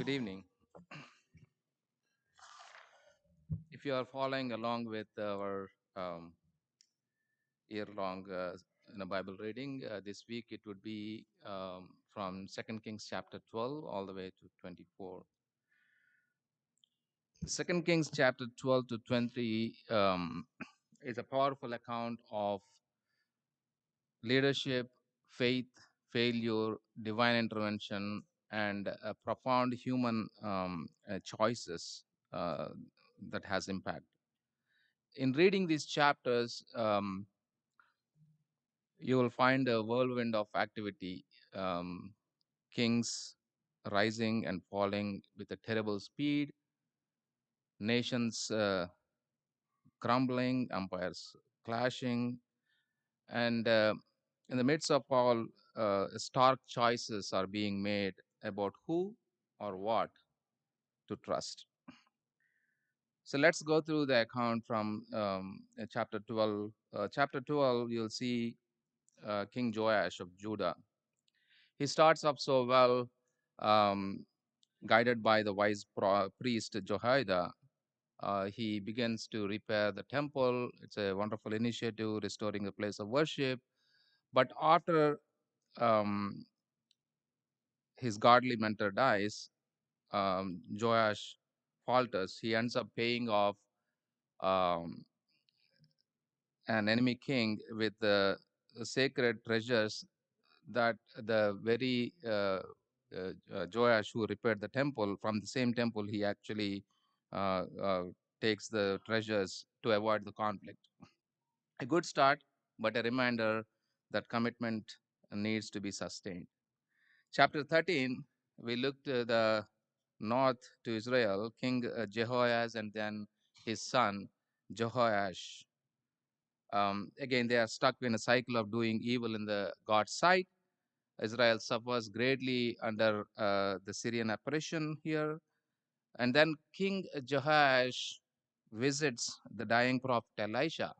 Good evening. If you are following along with our um, year-long Bible reading, this week it would be from Second Kings chapter 12 all the way to 24. Second Kings chapter 12 to 20 is a powerful account of leadership, faith, failure, divine intervention, and profound human choices that has impact. In reading these chapters, you will find a whirlwind of activity, um, kings rising and falling with a terrible speed, nations crumbling, empires clashing, and in the midst of all, stark choices are being made about who or what to trust. So let's go through the account from chapter 12. Chapter 12, you'll see King Joash of Judah. He starts off so well, um, guided by the wise priest Jehoiada. He begins to repair the temple. It's a wonderful initiative, restoring a place of worship. But after um, his godly mentor dies, Joash falters. He ends up paying off um, an enemy king with the sacred treasures that the very Joash who repaired the temple, from the same temple, he actually uh, uh, takes the treasures to avoid the conflict. A good start, but a reminder that commitment needs to be sustained. Chapter 13, we look to the north to Israel, King Jehoiaz and then his son Jehoash. Again, they are stuck in a cycle of doing evil in the God's sight. Israel suffers greatly under the Syrian oppression here. And then King Jehoash visits the dying prophet Elisha.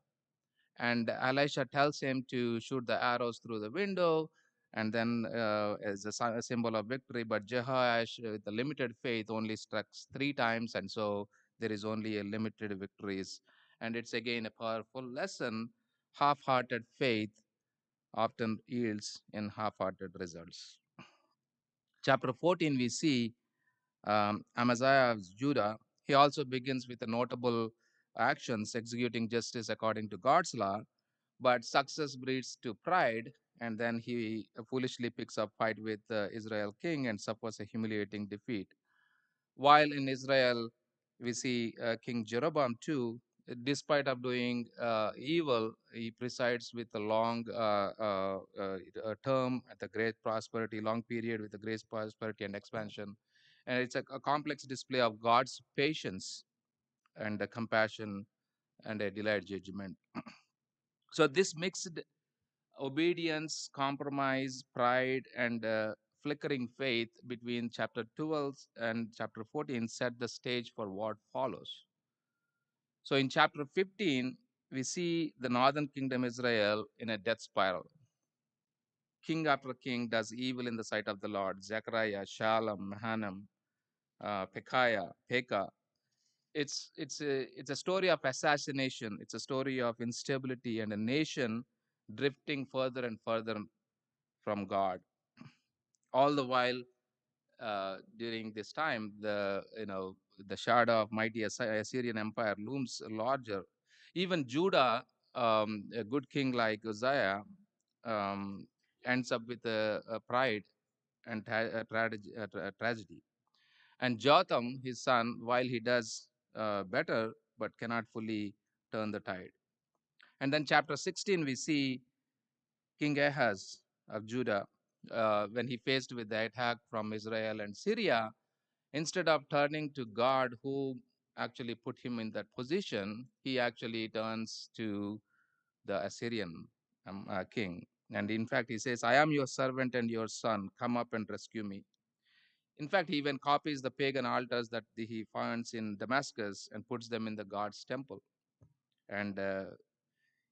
And Elisha tells him to shoot the arrows through the window, and then as a symbol of victory. But Jehoash, with the limited faith, only strikes 3 times, and so there is only a limited victories. And it's again a powerful lesson. Half-hearted faith often yields in half-hearted results. Chapter 14, we see Amaziah of Judah. He also begins with the notable actions executing justice according to God's law, but success breeds to pride, and then he foolishly picks up fight with the Israel king and suffers a humiliating defeat. While in Israel, we see King Jeroboam too. Despite of doing evil, he presides with a long term at the great prosperity, long period with the great prosperity and expansion, and it's a complex display of God's patience and compassion and a delayed judgment. So this mixed obedience, compromise, pride, and flickering faith between chapter 12 and chapter 14 set the stage for what follows. So in chapter 15, we see the northern kingdom Israel in a death spiral. King after king does evil in the sight of the Lord. Zechariah, Shalom, Hanam, Pekahiah, Pekah. It's a story of assassination. It's a story of instability and a nation drifting further and further from God. All the while, during this time, the shadow of mighty Assyrian Empire looms larger. Even Judah, a good king like Uzziah, um, ends up with a pride and a tragedy. And Jotham, his son, while he does better, but cannot fully turn the tide. And then chapter 16, we see King Ahaz of Judah, when he faced with the attack from Israel and Syria, instead of turning to God who actually put him in that position, he actually turns to the Assyrian king. And in fact, he says, I am your servant and your son. Come up and rescue me. In fact, he even copies the pagan altars that he finds in Damascus and puts them in the God's temple. And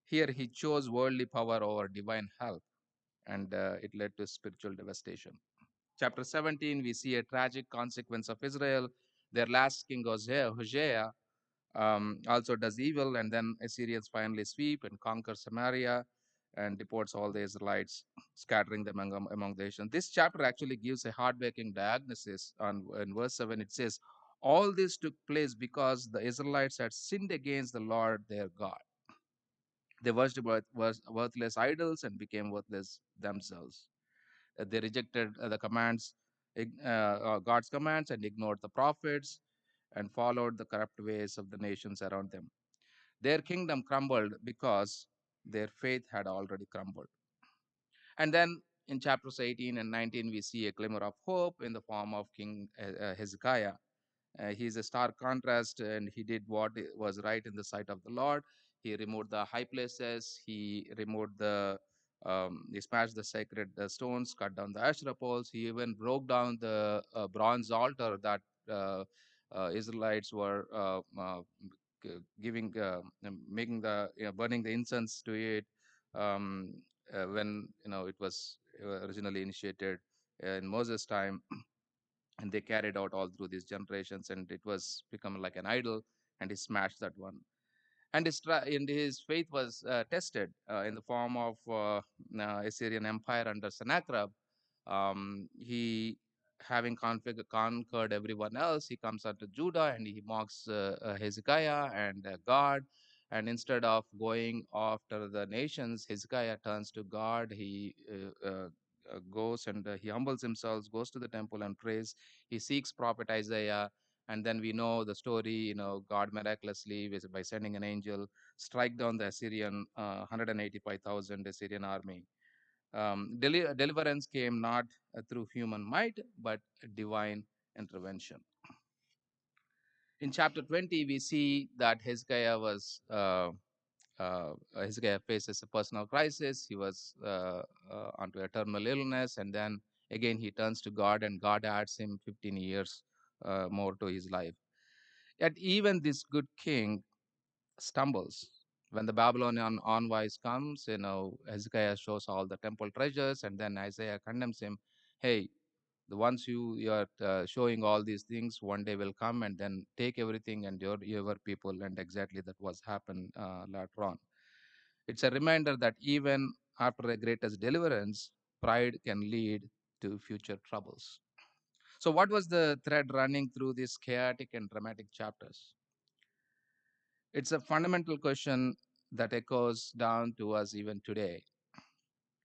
here he chose worldly power over divine help, and it led to spiritual devastation. Chapter 17, we see a tragic consequence of Israel. Their last king, Hosea, also does evil, and then Assyrians finally sweep and conquer Samaria and deports all the Israelites, scattering them among the nations. This chapter actually gives a heartbreaking diagnosis. In verse 7, it says, all this took place because the Israelites had sinned against the Lord their God. They worshipped worthless idols and became worthless themselves. They rejected the commands, God's commands, and ignored the prophets and followed the corrupt ways of the nations around them. Their kingdom crumbled because their faith had already crumbled. And then in chapters 18 and 19, we see a glimmer of hope in the form of King Hezekiah. He's a stark contrast, and he did what was right in the sight of the Lord. He removed the high places. He smashed the sacred stones, cut down the Asherah poles. He even broke down the bronze altar that Israelites were giving, making the burning the incense to it um, when it was originally initiated in Moses' time, and they carried out all through these generations, and it was become like an idol, and he smashed that one. And his faith was tested in the form of Assyrian Empire under Sennacherib. He, having conquered everyone else, he comes unto Judah and he mocks Hezekiah and God. And instead of going after the nations, Hezekiah turns to God. He goes and he humbles himself, goes to the temple and prays. He seeks prophet Isaiah, and then we know the story. God miraculously, by sending an angel, strike down the Assyrian 185,000 Assyrian army. Deliverance came not through human might, but divine intervention. In chapter 20, we see that Hezekiah faces a personal crisis. He was onto a terminal illness, and then again he turns to God, and God adds him 15 years more to his life. Yet even this good king stumbles. When the Babylonian envoys comes, Hezekiah shows all the temple treasures, and then Isaiah condemns him. Hey, the ones you are showing all these things, one day will come and then take everything and your people, and exactly that was happened later on. It's a reminder that even after a greatest deliverance, pride can lead to future troubles. So, what was the thread running through these chaotic and dramatic chapters? It's a fundamental question that echoes down to us even today.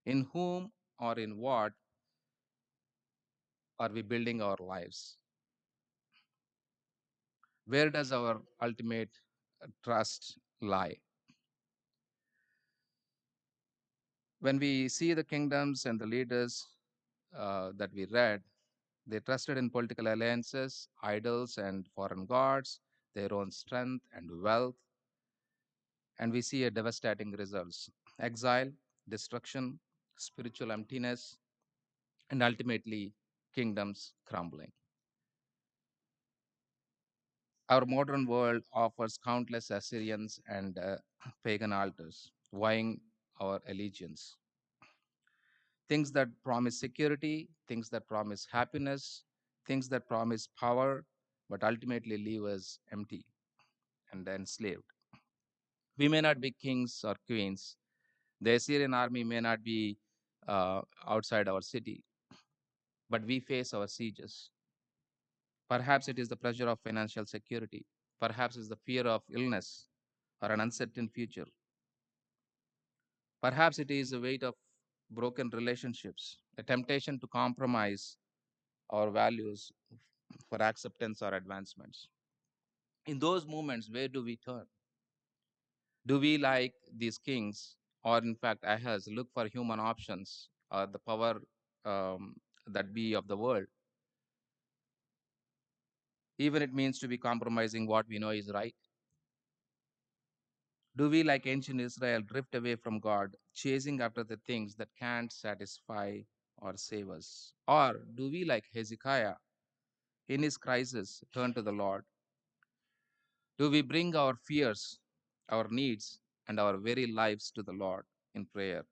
In whom or in what are we building our lives? Where does our ultimate trust lie? When we see the kingdoms and the leaders that we read, they trusted in political alliances, idols, and foreign gods, their own strength and wealth, and we see a devastating results: exile, destruction, spiritual emptiness, and ultimately kingdoms crumbling. Our modern world offers countless Assyrians and pagan altars, vying our allegiance. Things that promise security, things that promise happiness, things that promise power, but ultimately leave us empty and enslaved. We may not be kings or queens. The Assyrian army may not be outside our city, but we face our sieges. Perhaps it is the pressure of financial security. Perhaps it's the fear of illness or an uncertain future. Perhaps it is the weight of broken relationships, a temptation to compromise our values for acceptance or advancements. In those moments, where do we turn? Do we, like these kings, or in fact, Ahaz, look for human options or the power um, that be of the world? Even it means to be compromising what we know is right. Do we, like ancient Israel, drift away from God, chasing after the things that can't satisfy or save us? Or do we, like Hezekiah, in his crisis, turn to the Lord? Do we bring our fears, our needs, and our very lives to the Lord in prayer?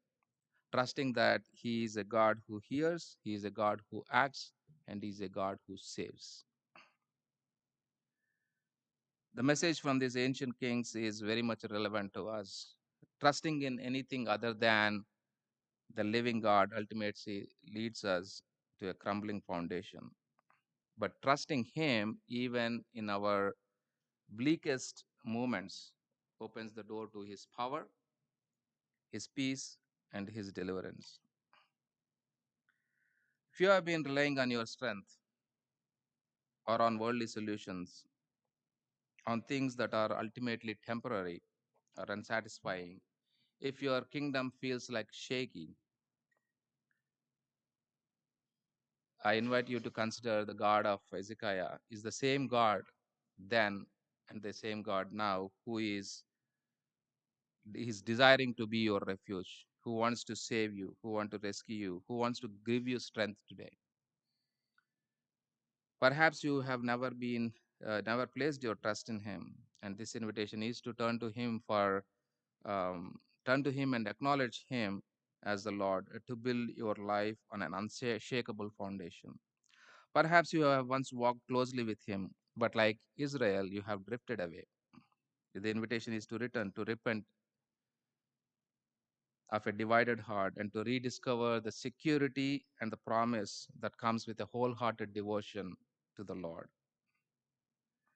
trusting that He is a God who hears, He is a God who acts, and He is a God who saves. The message from these ancient kings is very much relevant to us. Trusting in anything other than the living God ultimately leads us to a crumbling foundation. But trusting Him, even in our bleakest moments, opens the door to His power, His peace, and His deliverance. If you have been relying on your strength or on worldly solutions, on things that are ultimately temporary or unsatisfying, if your kingdom feels like shaky, I invite you to consider the God of Hezekiah is the same God then and the same God now who is desiring to be your refuge, who wants to save you, who wants to rescue you, who wants to give you strength today. Perhaps you have never placed your trust in Him, and this invitation is to um, turn to Him and acknowledge Him as the Lord, to build your life on an unshakable foundation. Perhaps you have once walked closely with Him, but like Israel, you have drifted away. The invitation is to return, to repent of a divided heart, and to rediscover the security and the promise that comes with a wholehearted devotion to the Lord.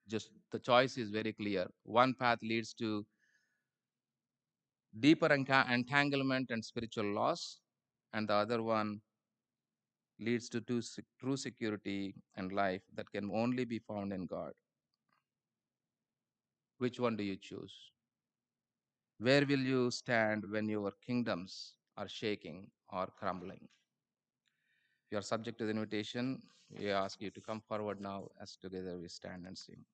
Just the choice is very clear. One path leads to deeper entanglement and spiritual loss, and the other one leads to true security and life that can only be found in God. Which one do you choose? Where will you stand when your kingdoms are shaking or crumbling? If you are subject to the invitation, we ask you to come forward now as together we stand and sing.